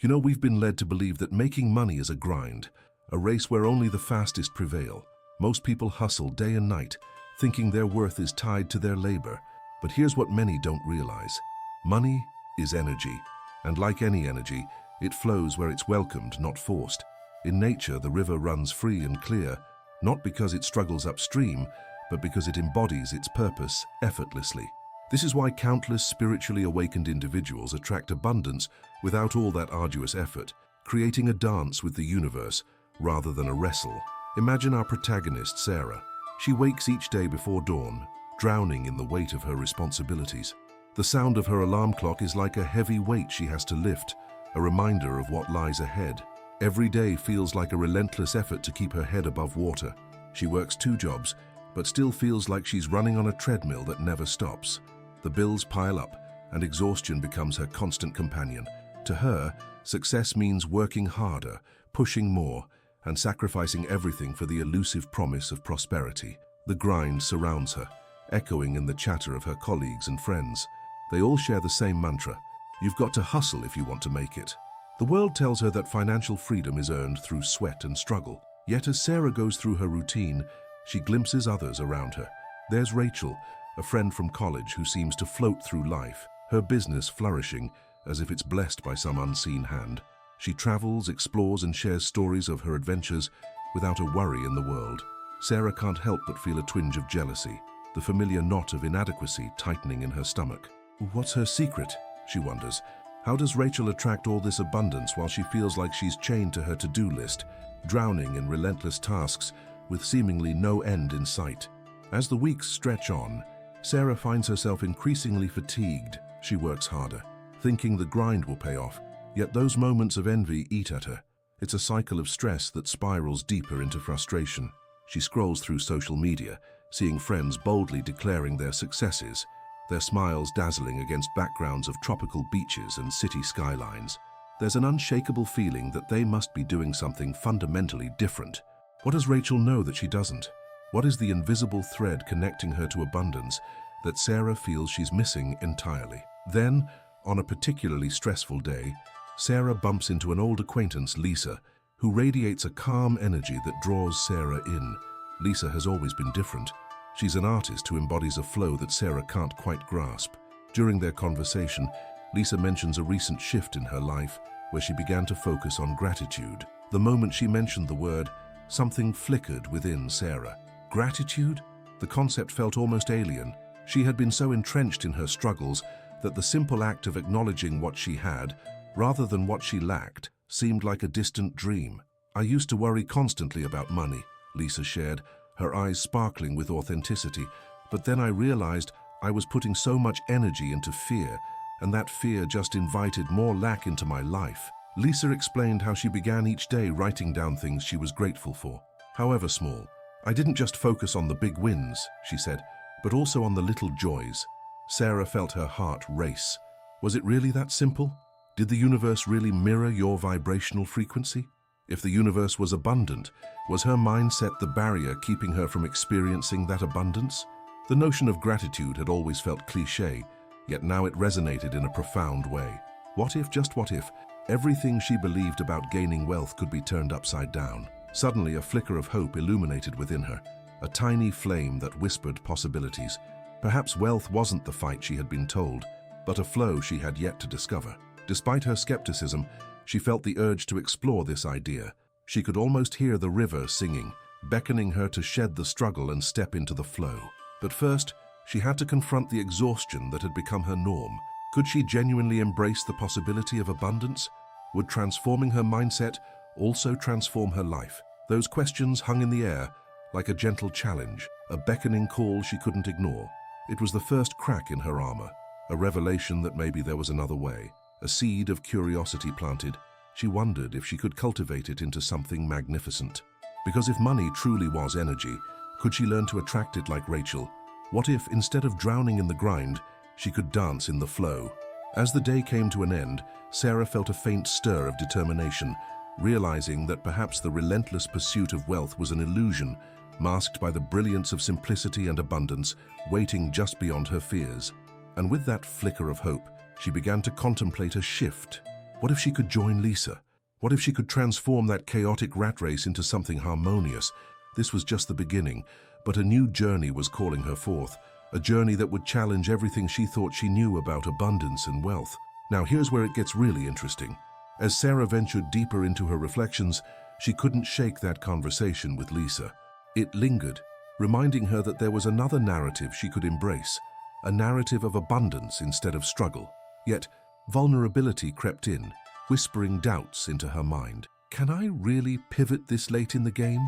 You know, we've been led to believe that making money is a grind, a race where only the fastest prevail. Most people hustle day and night, thinking their worth is tied to their labor. But here's what many don't realize. Money is energy, and like any energy, it flows where it's welcomed, not forced. In nature, the river runs free and clear, not because it struggles upstream, but because it embodies its purpose effortlessly. This is why countless spiritually awakened individuals attract abundance without all that arduous effort, creating a dance with the universe rather than a wrestle. Imagine our protagonist, Sarah. She wakes each day before dawn, drowning in the weight of her responsibilities. The sound of her alarm clock is like a heavy weight she has to lift, a reminder of what lies ahead. Every day feels like a relentless effort to keep her head above water. She works 2 jobs, but still feels like she's running on a treadmill that never stops. The bills pile up, and exhaustion becomes her constant companion. To her, success means working harder, pushing more, and sacrificing everything for the elusive promise of prosperity. The grind surrounds her, echoing in the chatter of her colleagues and friends. They all share the same mantra: you've got to hustle if you want to make it. The world tells her that financial freedom is earned through sweat and struggle. Yet as Sarah goes through her routine, she glimpses others around her. There's Rachel, a friend from college who seems to float through life, her business flourishing as if it's blessed by some unseen hand. She travels, explores, and shares stories of her adventures without a worry in the world. Sarah can't help but feel a twinge of jealousy, the familiar knot of inadequacy tightening in her stomach. What's her secret? She wonders. How does Rachel attract all this abundance while she feels like she's chained to her to-do list, drowning in relentless tasks with seemingly no end in sight? As the weeks stretch on, Sarah finds herself increasingly fatigued. She works harder, thinking the grind will pay off, yet those moments of envy eat at her. It's a cycle of stress that spirals deeper into frustration. She scrolls through social media, seeing friends boldly declaring their successes, their smiles dazzling against backgrounds of tropical beaches and city skylines. There's an unshakable feeling that they must be doing something fundamentally different. What does Rachel know that she doesn't? What is the invisible thread connecting her to abundance that Sarah feels she's missing entirely? Then, on a particularly stressful day, Sarah bumps into an old acquaintance, Lisa, who radiates a calm energy that draws Sarah in. Lisa has always been different. She's an artist who embodies a flow that Sarah can't quite grasp. During their conversation, Lisa mentions a recent shift in her life where she began to focus on gratitude. The moment she mentioned the word, something flickered within Sarah. Gratitude? The concept felt almost alien. She had been so entrenched in her struggles that the simple act of acknowledging what she had, rather than what she lacked, seemed like a distant dream. I used to worry constantly about money, Lisa shared, her eyes sparkling with authenticity, but then I realized I was putting so much energy into fear, and that fear just invited more lack into my life. Lisa explained how she began each day writing down things she was grateful for, however small. I didn't just focus on the big wins, she said, but also on the little joys. Sarah felt her heart race. Was it really that simple? Did the universe really mirror your vibrational frequency? If the universe was abundant, was her mindset the barrier keeping her from experiencing that abundance? The notion of gratitude had always felt cliché, yet now it resonated in a profound way. What if, just what if, everything she believed about gaining wealth could be turned upside down? Suddenly, a flicker of hope illuminated within her, a tiny flame that whispered possibilities. Perhaps wealth wasn't the fight she had been told, but a flow she had yet to discover. Despite her skepticism, she felt the urge to explore this idea. She could almost hear the river singing, beckoning her to shed the struggle and step into the flow. But first, she had to confront the exhaustion that had become her norm. Could she genuinely embrace the possibility of abundance? Would transforming her mindset also transform her life? Those questions hung in the air, like a gentle challenge, a beckoning call she couldn't ignore. It was the first crack in her armor, a revelation that maybe there was another way. A seed of curiosity planted, she wondered if she could cultivate it into something magnificent. Because if money truly was energy, could she learn to attract it like Rachel? What if, instead of drowning in the grind, she could dance in the flow? As the day came to an end, Sarah felt a faint stir of determination, realizing that perhaps the relentless pursuit of wealth was an illusion, masked by the brilliance of simplicity and abundance waiting just beyond her fears. And with that flicker of hope, she began to contemplate a shift. What if she could join Lisa? What if she could transform that chaotic rat race into something harmonious? This was just the beginning, but a new journey was calling her forth, a journey that would challenge everything she thought she knew about abundance and wealth. Now here's where it gets really interesting. As Sarah ventured deeper into her reflections, she couldn't shake that conversation with Lisa. It lingered, reminding her that there was another narrative she could embrace, a narrative of abundance instead of struggle. Yet, vulnerability crept in, whispering doubts into her mind. Can I really pivot this late in the game?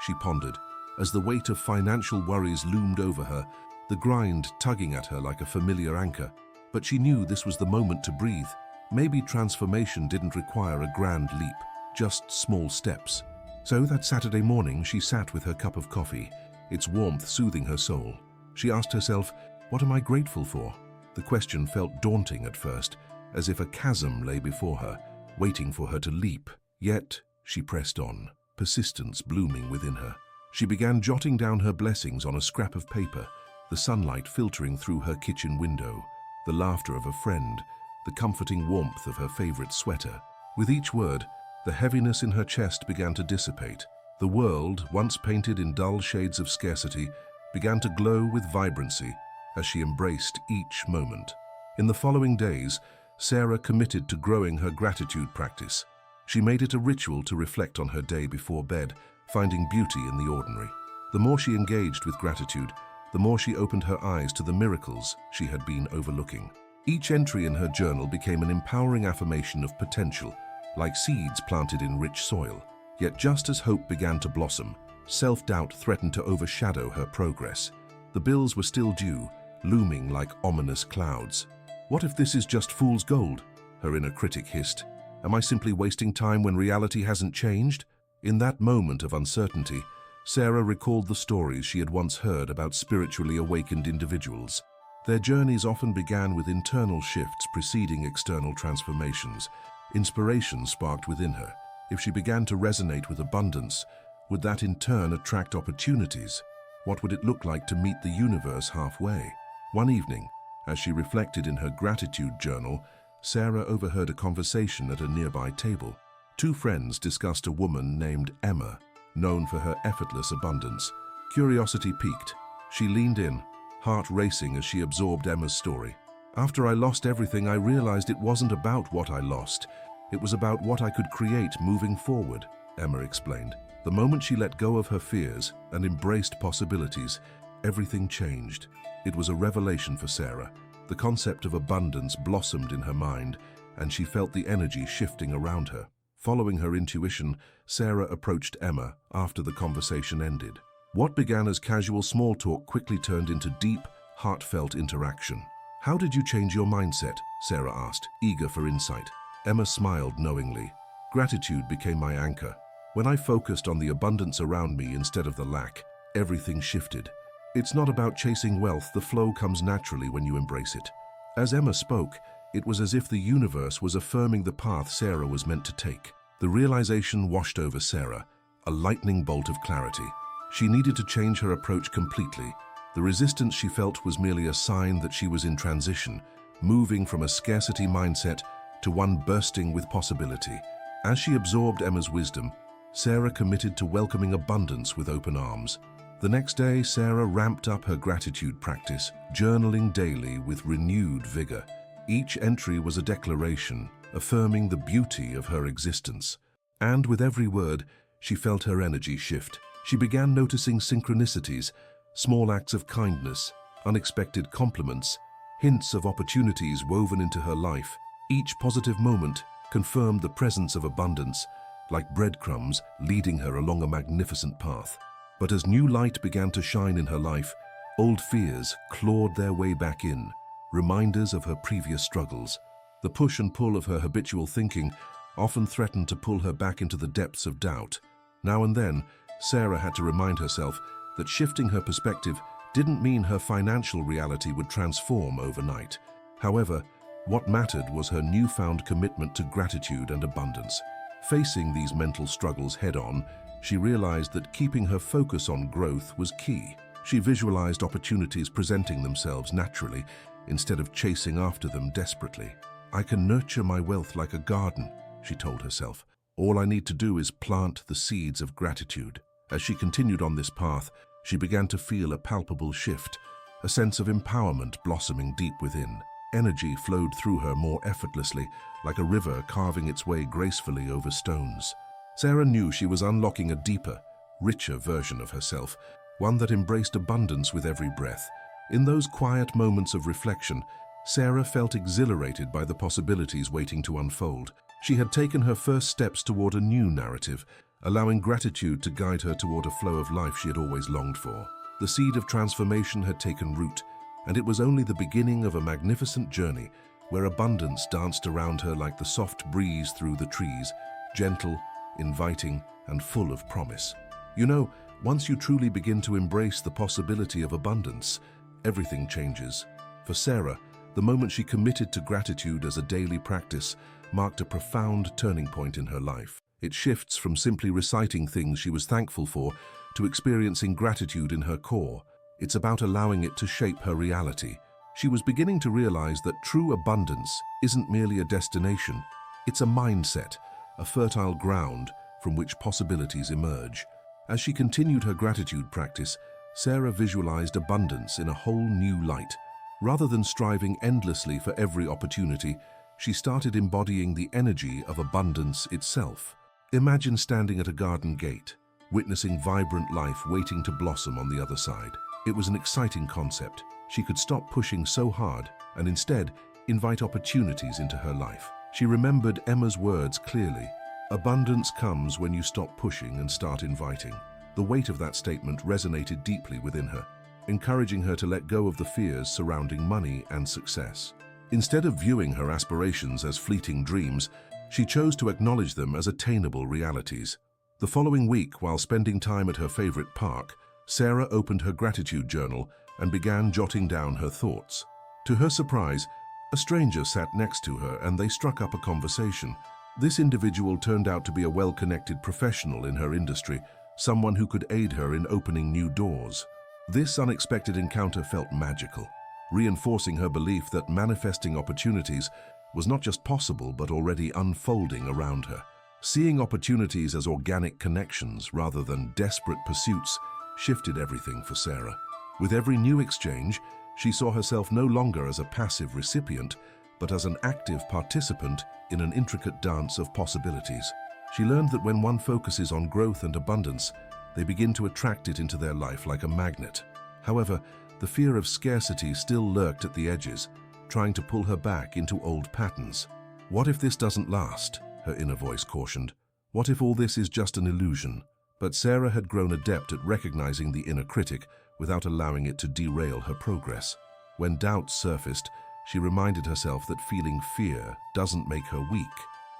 She pondered, as the weight of financial worries loomed over her, the grind tugging at her like a familiar anchor. But she knew this was the moment to breathe. Maybe transformation didn't require a grand leap, just small steps. So that Saturday morning, she sat with her cup of coffee, its warmth soothing her soul. She asked herself, what am I grateful for? The question felt daunting at first, as if a chasm lay before her, waiting for her to leap. Yet, she pressed on, persistence blooming within her. She began jotting down her blessings on a scrap of paper, the sunlight filtering through her kitchen window, the laughter of a friend, the comforting warmth of her favorite sweater. With each word, the heaviness in her chest began to dissipate. The world, once painted in dull shades of scarcity, began to glow with vibrancy as she embraced each moment. In the following days, Sarah committed to growing her gratitude practice. She made it a ritual to reflect on her day before bed, finding beauty in the ordinary. The more she engaged with gratitude, the more she opened her eyes to the miracles she had been overlooking. Each entry in her journal became an empowering affirmation of potential, like seeds planted in rich soil. Yet just as hope began to blossom, self-doubt threatened to overshadow her progress. The bills were still due, looming like ominous clouds. What if this is just fool's gold? Her inner critic hissed. Am I simply wasting time when reality hasn't changed? In that moment of uncertainty, Sarah recalled the stories she had once heard about spiritually awakened individuals. Their journeys often began with internal shifts preceding external transformations. Inspiration sparked within her. If she began to resonate with abundance, would that in turn attract opportunities? What would it look like to meet the universe halfway? One evening, as she reflected in her gratitude journal, Sarah overheard a conversation at a nearby table. Two friends discussed a woman named Emma, known for her effortless abundance. Curiosity piqued. She leaned in, heart racing as she absorbed Emma's story. After I lost everything, I realized it wasn't about what I lost. It was about what I could create moving forward, Emma explained. The moment she let go of her fears and embraced possibilities, everything changed. It was a revelation for Sarah. The concept of abundance blossomed in her mind, and she felt the energy shifting around her. Following her intuition, Sarah approached Emma after the conversation ended. What began as casual small talk quickly turned into deep, heartfelt interaction. How did you change your mindset? Sarah asked, eager for insight. Emma smiled knowingly. Gratitude became my anchor. When I focused on the abundance around me instead of the lack, everything shifted. It's not about chasing wealth, the flow comes naturally when you embrace it. As Emma spoke, it was as if the universe was affirming the path Sarah was meant to take. The realization washed over Sarah, a lightning bolt of clarity. She needed to change her approach completely. The resistance she felt was merely a sign that she was in transition, moving from a scarcity mindset to one bursting with possibility. As she absorbed Emma's wisdom, Sarah committed to welcoming abundance with open arms. The next day, Sarah ramped up her gratitude practice, journaling daily with renewed vigor. Each entry was a declaration, affirming the beauty of her existence. And with every word, she felt her energy shift. She began noticing synchronicities, small acts of kindness, unexpected compliments, hints of opportunities woven into her life. Each positive moment confirmed the presence of abundance, like breadcrumbs leading her along a magnificent path. But as new light began to shine in her life, old fears clawed their way back in, reminders of her previous struggles. The push and pull of her habitual thinking often threatened to pull her back into the depths of doubt. Now and then, Sarah had to remind herself that shifting her perspective didn't mean her financial reality would transform overnight. However, what mattered was her newfound commitment to gratitude and abundance. Facing these mental struggles head-on, she realized that keeping her focus on growth was key. She visualized opportunities presenting themselves naturally instead of chasing after them desperately. I can nurture my wealth like a garden, she told herself. All I need to do is plant the seeds of gratitude. As she continued on this path, she began to feel a palpable shift, a sense of empowerment blossoming deep within. Energy flowed through her more effortlessly, like a river carving its way gracefully over stones. Sarah knew she was unlocking a deeper, richer version of herself, one that embraced abundance with every breath. In those quiet moments of reflection, Sarah felt exhilarated by the possibilities waiting to unfold. She had taken her first steps toward a new narrative, allowing gratitude to guide her toward a flow of life she had always longed for. The seed of transformation had taken root, and it was only the beginning of a magnificent journey where abundance danced around her like the soft breeze through the trees, gentle, inviting, and full of promise. You know, once you truly begin to embrace the possibility of abundance, everything changes. For Sarah, the moment she committed to gratitude as a daily practice marked a profound turning point in her life. It shifts from simply reciting things she was thankful for to experiencing gratitude in her core. It's about allowing it to shape her reality. She was beginning to realize that true abundance isn't merely a destination, it's a mindset, a fertile ground from which possibilities emerge. As she continued her gratitude practice, Sarah visualized abundance in a whole new light. Rather than striving endlessly for every opportunity, she started embodying the energy of abundance itself. Imagine standing at a garden gate, witnessing vibrant life waiting to blossom on the other side. It was an exciting concept. She could stop pushing so hard and instead invite opportunities into her life. She remembered Emma's words clearly. Abundance comes when you stop pushing and start inviting. The weight of that statement resonated deeply within her, encouraging her to let go of the fears surrounding money and success. Instead of viewing her aspirations as fleeting dreams, she chose to acknowledge them as attainable realities. The following week, while spending time at her favorite park, Sarah opened her gratitude journal and began jotting down her thoughts. To her surprise, a stranger sat next to her and they struck up a conversation. This individual turned out to be a well-connected professional in her industry, someone who could aid her in opening new doors. This unexpected encounter felt magical, reinforcing her belief that manifesting opportunities was not just possible but already unfolding around her. Seeing opportunities as organic connections rather than desperate pursuits shifted everything for Sarah. With every new exchange, she saw herself no longer as a passive recipient, but as an active participant in an intricate dance of possibilities. She learned that when one focuses on growth and abundance, they begin to attract it into their life like a magnet. However, the fear of scarcity still lurked at the edges, trying to pull her back into old patterns. What if this doesn't last? Her inner voice cautioned. What if all this is just an illusion? But Sarah had grown adept at recognizing the inner critic without allowing it to derail her progress. When doubts surfaced, she reminded herself that feeling fear doesn't make her weak.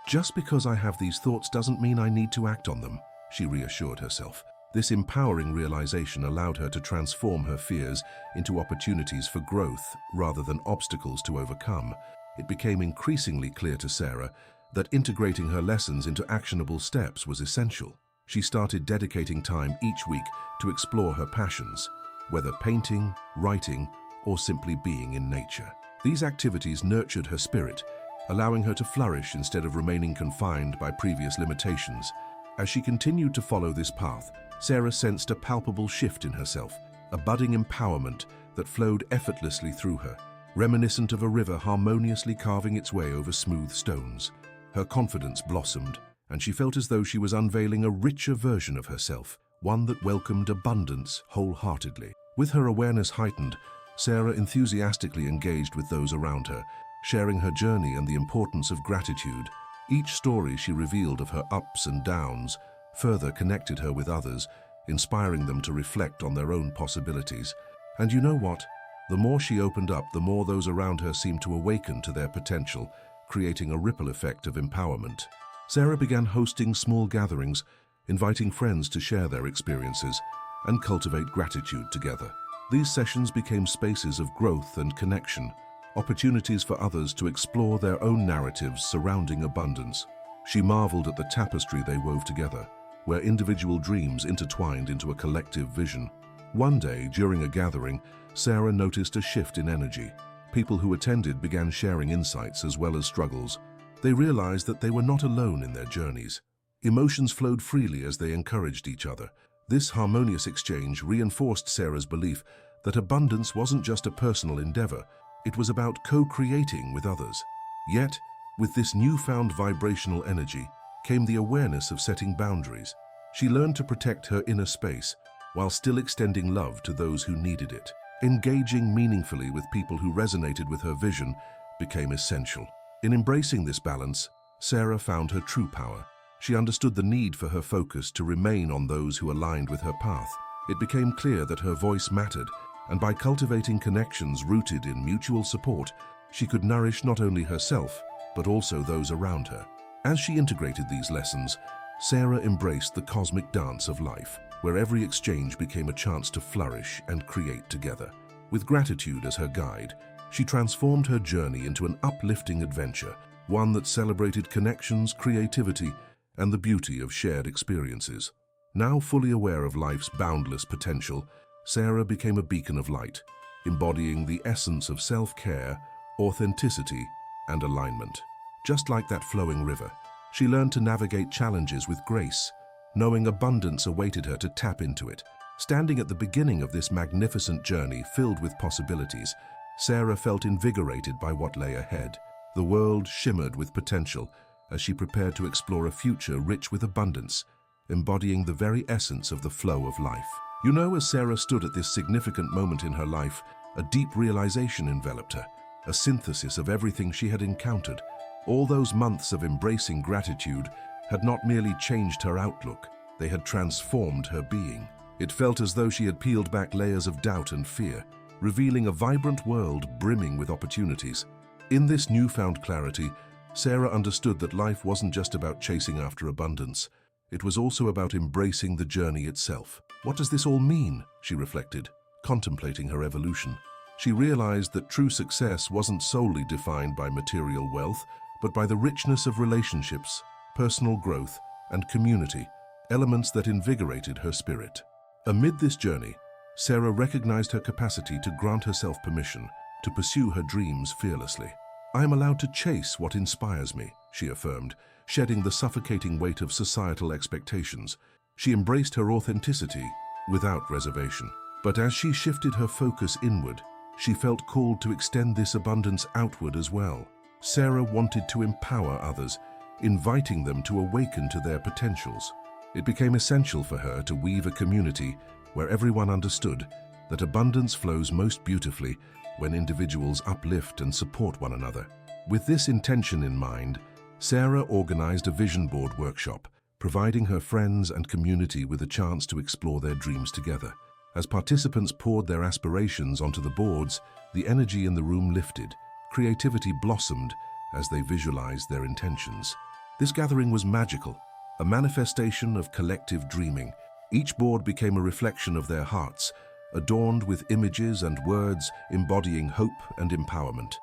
Just because I have these thoughts doesn't mean I need to act on them, she reassured herself. This empowering realization allowed her to transform her fears into opportunities for growth rather than obstacles to overcome. It became increasingly clear to Sarah that integrating her lessons into actionable steps was essential. She started dedicating time each week to explore her passions, whether painting, writing, or simply being in nature. These activities nurtured her spirit, allowing her to flourish instead of remaining confined by previous limitations. As she continued to follow this path, Sarah sensed a palpable shift in herself, a budding empowerment that flowed effortlessly through her, reminiscent of a river harmoniously carving its way over smooth stones. Her confidence blossomed, and she felt as though she was unveiling a richer version of herself, one that welcomed abundance wholeheartedly. With her awareness heightened, Sarah enthusiastically engaged with those around her, sharing her journey and the importance of gratitude. Each story she revealed of her ups and downs further connected her with others, inspiring them to reflect on their own possibilities. And you know what? The more she opened up, the more those around her seemed to awaken to their potential, creating a ripple effect of empowerment. Sarah began hosting small gatherings, inviting friends to share their experiences and cultivate gratitude together. These sessions became spaces of growth and connection, opportunities for others to explore their own narratives surrounding abundance. She marveled at the tapestry they wove together, where individual dreams intertwined into a collective vision. One day, during a gathering, Sarah noticed a shift in energy. People who attended began sharing insights as well as struggles. They realized that they were not alone in their journeys. Emotions flowed freely as they encouraged each other. This harmonious exchange reinforced Sarah's belief that abundance wasn't just a personal endeavor, it was about co-creating with others. Yet, with this newfound vibrational energy, came the awareness of setting boundaries. She learned to protect her inner space, while still extending love to those who needed it. Engaging meaningfully with people who resonated with her vision became essential. In embracing this balance, Sarah found her true power. She understood the need for her focus to remain on those who aligned with her path. It became clear that her voice mattered, and by cultivating connections rooted in mutual support, she could nourish not only herself, but also those around her. As she integrated these lessons, Sarah embraced the cosmic dance of life, where every exchange became a chance to flourish and create together. With gratitude as her guide, she transformed her journey into an uplifting adventure, one that celebrated connections, creativity, and the beauty of shared experiences. Now fully aware of life's boundless potential, Sarah became a beacon of light, embodying the essence of self-care, authenticity, and alignment. Just like that flowing river, she learned to navigate challenges with grace, knowing abundance awaited her to tap into it. Standing at the beginning of this magnificent journey filled with possibilities, Sarah felt invigorated by what lay ahead. The world shimmered with potential as she prepared to explore a future rich with abundance, embodying the very essence of the flow of life. You know, as Sarah stood at this significant moment in her life, a deep realization enveloped her, a synthesis of everything she had encountered. All those months of embracing gratitude had not merely changed her outlook, they had transformed her being. It felt as though she had peeled back layers of doubt and fear, revealing a vibrant world brimming with opportunities. In this newfound clarity, Sarah understood that life wasn't just about chasing after abundance. It was also about embracing the journey itself. What does this all mean? She reflected, contemplating her evolution. She realized that true success wasn't solely defined by material wealth, but by the richness of relationships, personal growth, and community, elements that invigorated her spirit. Amid this journey, Sarah recognized her capacity to grant herself permission to pursue her dreams fearlessly. "I am allowed to chase what inspires me," she affirmed, shedding the suffocating weight of societal expectations. She embraced her authenticity without reservation. But as she shifted her focus inward, she felt called to extend this abundance outward as well. Sarah wanted to empower others, inviting them to awaken to their potentials. It became essential for her to weave a community where everyone understood that abundance flows most beautifully when individuals uplift and support one another. With this intention in mind, Sarah organized a vision board workshop, providing her friends and community with a chance to explore their dreams together. As participants poured their aspirations onto the boards, the energy in the room lifted. Creativity blossomed as they visualized their intentions. This gathering was magical, a manifestation of collective dreaming. Each board became a reflection of their hearts, adorned with images and words embodying hope and empowerment.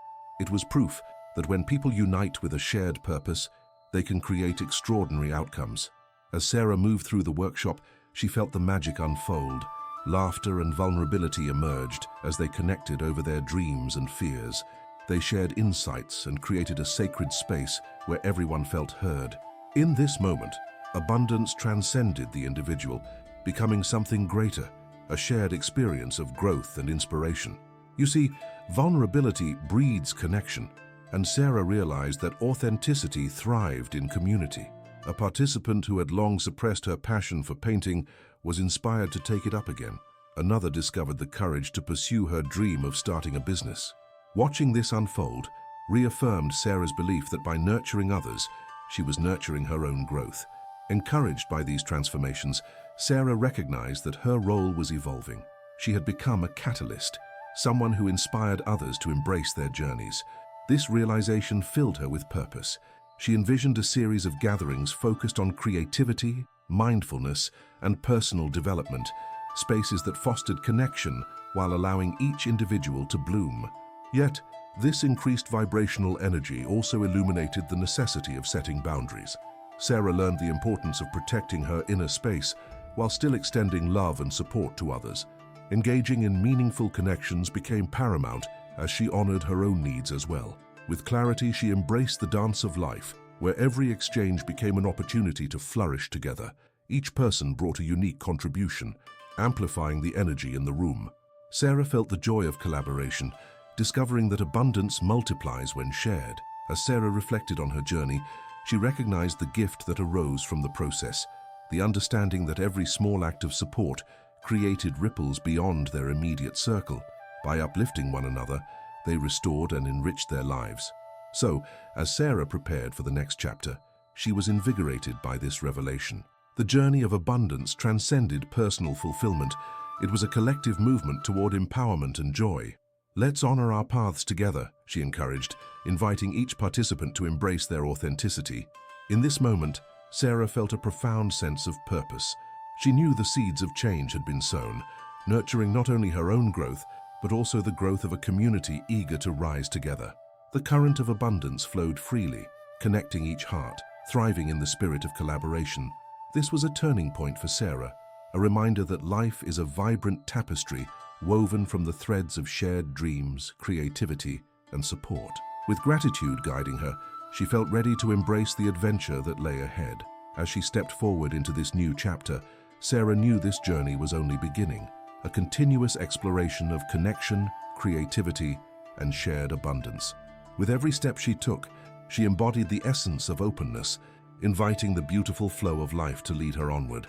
It was proof that when people unite with a shared purpose, they can create extraordinary outcomes. As Sarah moved through the workshop, she felt the magic unfold. Laughter and vulnerability emerged as they connected over their dreams and fears. They shared insights and created a sacred space where everyone felt heard. In this moment, abundance transcended the individual, becoming something greater, a shared experience of growth and inspiration. You see, vulnerability breeds connection, and Sarah realized that authenticity thrived in community. A participant who had long suppressed her passion for painting was inspired to take it up again. Another discovered the courage to pursue her dream of starting a business. Watching this unfold reaffirmed Sarah's belief that by nurturing others, she was nurturing her own growth. Encouraged by these transformations, Sarah recognized that her role was evolving. She had become a catalyst, someone who inspired others to embrace their journeys. This realization filled her with purpose. She envisioned a series of gatherings focused on creativity, mindfulness, and personal development, spaces that fostered connection while allowing each individual to bloom. Yet, this increased vibrational energy also illuminated the necessity of setting boundaries. Sarah learned the importance of protecting her inner space while still extending love and support to others. Engaging in meaningful connections became paramount as she honored her own needs as well. With clarity, she embraced the dance of life, where every exchange became an opportunity to flourish together. Each person brought a unique contribution, amplifying the energy in the room. Sarah felt the joy of collaboration, discovering that abundance multiplies when shared. As Sarah reflected on her journey, she recognized the gift that arose from the process, the understanding that every small act of support created ripples beyond their immediate circle. By uplifting one another, they restored and enriched their lives. So, as Sarah prepared for the next chapter, she was invigorated by this revelation. The journey of abundance transcended personal fulfillment. It was a collective movement toward empowerment and joy. "Let's honor our paths together," she encouraged, inviting each participant to embrace their authenticity. In this moment, Sarah felt a profound sense of purpose. She knew the seeds of change had been sown, nurturing not only her own growth, but also the growth of a community eager to rise together. The current of abundance flowed freely, connecting each heart, thriving in the spirit of collaboration. This was a turning point for Sarah, a reminder that life is a vibrant tapestry woven from the threads of shared dreams, creativity, and support. With gratitude guiding her, she felt ready to embrace the adventure that lay ahead. As she stepped forward into this new chapter, Sarah knew this journey was only beginning, a continuous exploration of connection, creativity, and shared abundance. With every step she took, she embodied the essence of openness, inviting the beautiful flow of life to lead her onward.